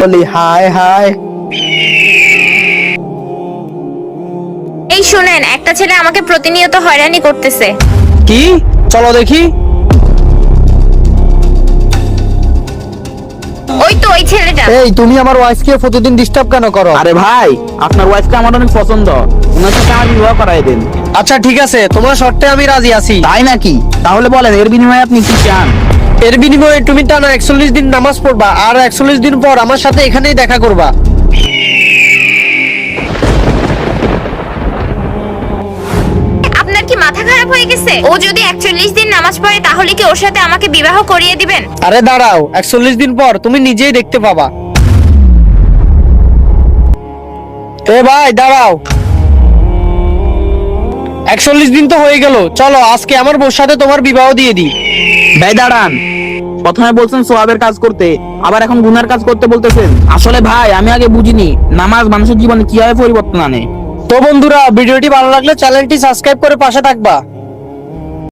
বলি হায় হায়। এই শুনেন, একটা ছেলে আমাকে প্রতিনিয়ত হয়রানি করতেছে। কি? চলো দেখি। ওই তো ওই ছেলেটা। এই তুমি আমার ওয়াইফকে প্রতিদিন ডিস্টার্ব কেন করো? আরে ভাই, আপনার ওয়াইফকে আমার অনেক পছন্দ, ওনার সাথে আমার বিবাহ করাই দেন। আচ্ছা ঠিক আছে, তোমার শর্তে আমি রাজি আছি। তাই নাকি? তাহলে বলেন এর বিনিময়ে আপনি কি চান? এর বিনিময়ে তুমি টানা 41 দিন নামাজ পড়বা, আর 41 দিন পর আমার সাথে এখানেই দেখা করবা। আপনার কি মাথা খারাপ হয়ে গেছে? ও যদি 41 দিন নামাজ পড়ে তাহলে কি ওর সাথে আমাকে বিবাহ করিয়ে দিবেন? আরে দাঁড়াও, 41 দিন পর তুমি নিজেই দেখতে পাবা। এ ভাই দাঁড়াও, 41 দিন তো হয়ে গেল, চলো আজকে আমার বউর সাথে তোমার বিবাহ দিয়ে দিই। ভাই দাঁড়ান, প্রথমে বলছেন সোয়াবের কাজ করতে, আবার এখন গুনার কাজ করতে বলতেছেন। আসলে ভাই আমি আগে বুঝিনি নামাজ মানুষের জীবনে কিভাবে পরিবর্তন আনে। তো বন্ধুরা, ভিডিওটি ভালো লাগলে চ্যানেলটি সাবস্ক্রাইব করে পাশে থাকবা।